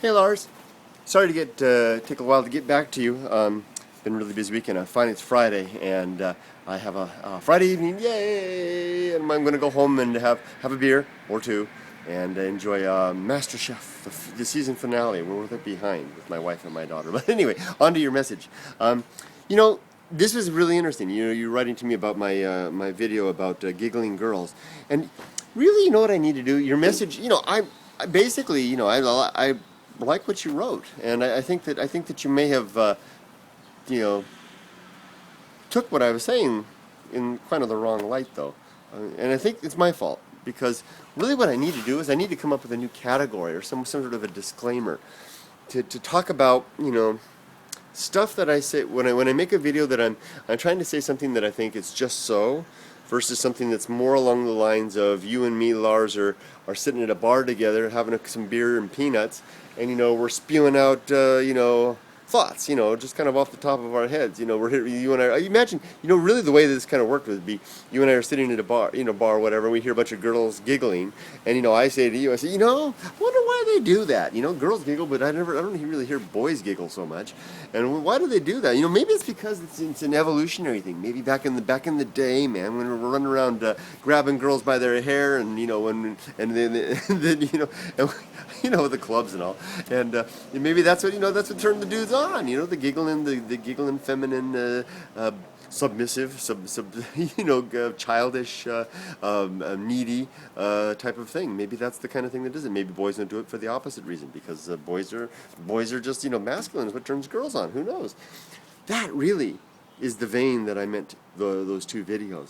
Hey Lars, sorry to take a while to get back to you. Been a really busy weekend. Finally it's Friday, and I have a Friday evening, yay! And I'm going to go home and have a beer or two, and enjoy MasterChef, the season finale. We're a bit behind with my wife and my daughter, but anyway, on to your message. You know, this was really interesting. You're writing to me about my video about giggling girls, and really, you know what I need to do? Your message. I basically, I like what you wrote, and I think that you may have, took what I was saying in kind of the wrong light, though, and I think it's my fault because really what I need to do is I need to come up with a new category or some sort of a disclaimer to talk about stuff that I say when I make a video that I'm trying to say something that I think is just so. Versus something that's more along the lines of you and me, Lars, are sitting at a bar together having some beer and peanuts, and we're spewing out thoughts, just kind of off the top of our heads. We're here, you and I imagine, really the way this kind of worked would be you and I are sitting at a bar, bar, whatever, and we hear a bunch of girls giggling, and I say to you, I say, I wonder why they do that. Girls giggle, but I don't really hear boys giggle so much. And why do they do that? Maybe it's because it's an evolutionary thing. Maybe back in the day, man, when we were running around grabbing girls by their hair, and then with the clubs and all, and maybe that's what turned the dudes on. The giggling feminine, submissive, childish, needy type of thing. Maybe that's the kind of thing that does it. Maybe boys don't do it for the opposite reason, because boys are just masculine is what turns girls on. Who knows? That really is the vein that I meant those two videos.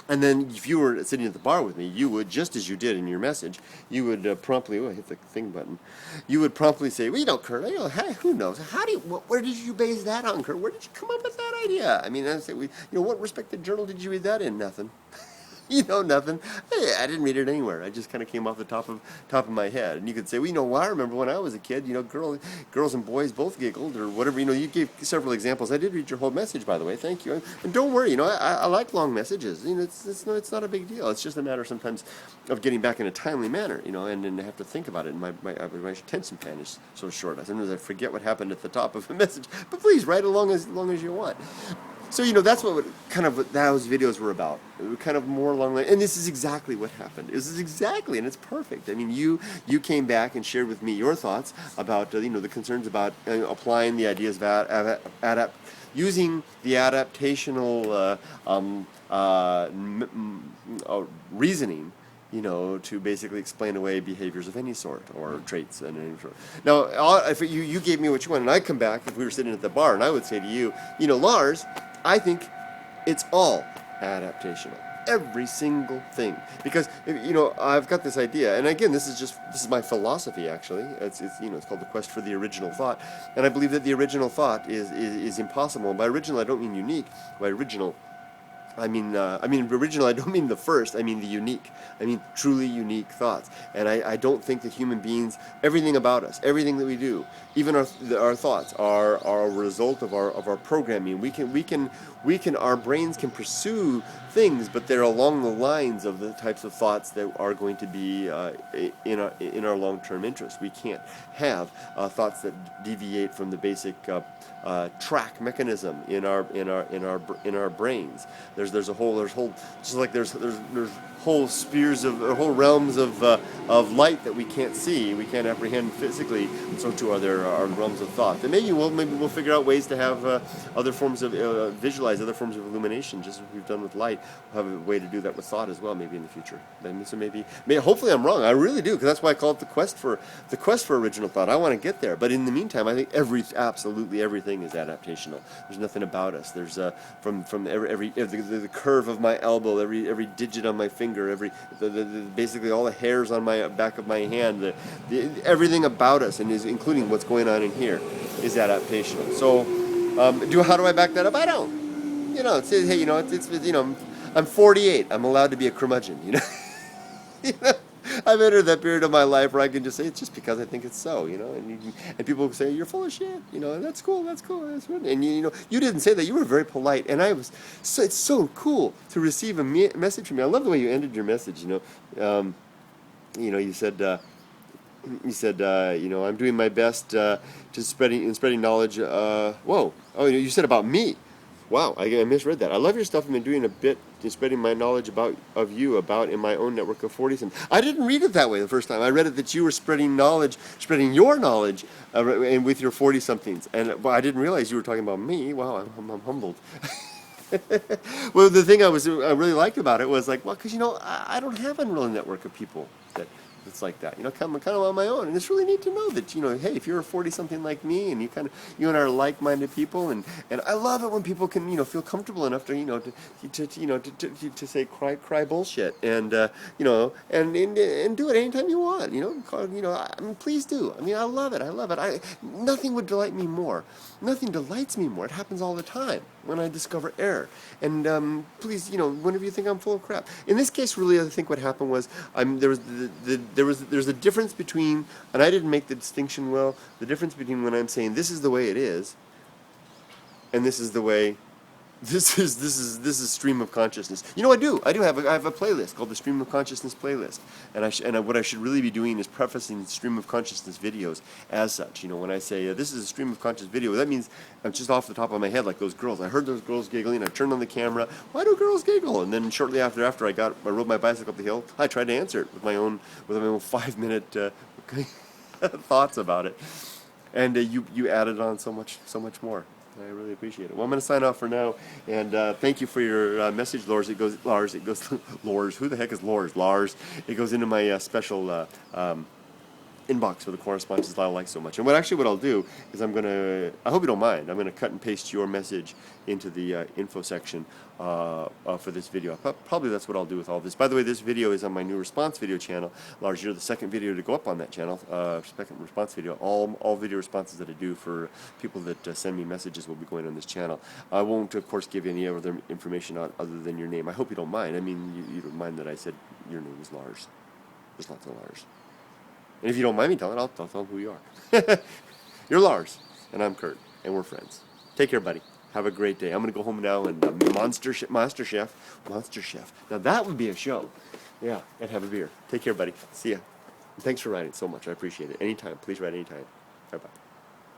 And then if you were sitting at the bar with me, you would, just as you did in your message, you would promptly, I hit the thing button, you would promptly say, well, Kurt, hey, who knows? Where did you base that on, Kurt? Where did you come up with that idea? I mean, I say, what respected journal did you read that in? Nothing. Nothing. Hey, I didn't read it anywhere. I just kind of came off the top of my head. And you could say, well, I remember when I was a kid, girls and boys both giggled or whatever. You gave several examples. I did read your whole message, by the way. Thank you. And don't worry. I like long messages. It's not a big deal. It's just a matter sometimes of getting back in a timely manner. And I have to think about it. And my attention span is so short. Sometimes I forget what happened at the top of a message. But please write long as you want. So, that's what those videos were about. It was kind of more along the, and this is exactly what happened. This is exactly, and it's perfect. I mean, you came back and shared with me your thoughts about, the concerns about applying the ideas of using the adaptational reasoning, to basically explain away behaviors of any sort or traits and any sort. Now, if you gave me what you want, and I come back, if we were sitting at the bar, and I would say to you, Lars, I think it's all adaptational. Every single thing. Because, I've got this idea, and again, this is my philosophy, actually. It's called the quest for the original thought. And I believe that the original thought is impossible. And by original, I don't mean unique. By original, I mean original, I don't mean the first, I mean the unique. I mean truly unique thoughts. And I don't think that human beings, everything about us, everything that we do, even our thoughts are a result of our programming. Our brains can pursue things, but they're along the lines of the types of thoughts that are going to be in our long-term interest. We can't have thoughts that deviate from the basic track mechanism in our brains. There's whole spheres of whole realms of light that we can't see, we can't apprehend physically. So too are there our realms of thought. And maybe we'll figure out ways to have other forms of visualize other forms of illumination, just as we've done with light. We'll have a way to do that with thought as well, maybe in the future. So maybe hopefully I'm wrong. I really do, because that's why I call it the quest for original thought. I want to get there, but in the meantime, I think absolutely everything is adaptational. There's nothing about us. There's from every the curve of my elbow, every digit on my finger, basically all the hairs on my back of my hand, everything about us, and is including what's going on in here, is adaptational. So, how do I back that up? I don't. It says, hey, I'm 48. I'm allowed to be a curmudgeon. I've entered that period of my life where I can just say it's just because I think it's so, and people say you're full of shit, and that's cool, that's good. And you didn't say that. You were very polite, and it's so cool to receive a message from you. I love the way you ended your message. You said He said, I'm doing my best to spreading knowledge. Whoa! Oh, you said about me. Wow, I misread that. I love your stuff. I've been doing a bit in spreading my knowledge of you in my own network of 40s. I didn't read it that way the first time. I read it that you were spreading your knowledge, and with your 40-somethings. And I didn't realize you were talking about me. Wow, I'm humbled. Well, the thing I really liked about it was like, well, because I don't have a real network of people that's like that. Kind of on my own, and it's really neat to know that hey, if you're a 40-something like me, and you and I are like-minded people, and I love it when people can feel comfortable enough to say cry bullshit, and and do it anytime you want. I mean, please do. I mean, I love it. Nothing would delight me more. Nothing delights me more. It happens all the time when I discover error. And please, whenever you think I'm full of crap. In this case, really, I think what happened was there's a difference between, and I didn't make the distinction well, the difference between when I'm saying this is the way it is, and this is the way. This is stream of consciousness. I have a playlist called the Stream of Consciousness playlist, and what I should really be doing is prefacing stream of consciousness videos as such. When I say this is a stream of conscious video, that means I'm just off the top of my head like those girls. I heard those girls giggling. I turned on the camera. Why do girls giggle? And then shortly after I rode my bicycle up the hill. I tried to answer it with my own 5-minute thoughts about it, and you added on so much more. I really appreciate it. Well, I'm going to sign off for now, and thank you for your message, Lars. It goes, Lars. Who the heck is Lars? Lars. It goes into my special inbox for the correspondences that I like so much. And what I'll do is I hope you don't mind, I'm going to cut and paste your message into the info section for this video. Probably that's what I'll do with all this. By the way, this video is on my new response video channel. Lars, you're the second video to go up on that channel, second response video. All video responses that I do for people that send me messages will be going on this channel. I won't, of course, give you any other information other than your name. I hope you don't mind. I mean, you don't mind that I said your name is Lars. There's lots of Lars. And if you don't mind me telling, I'll tell them who you are. You're Lars, and I'm Kurt, and we're friends. Take care, buddy. Have a great day. I'm going to go home now and Monster Chef. Now that would be a show. Yeah, and have a beer. Take care, buddy. See ya. And thanks for writing so much. I appreciate it. Anytime. Please write anytime. Bye-bye.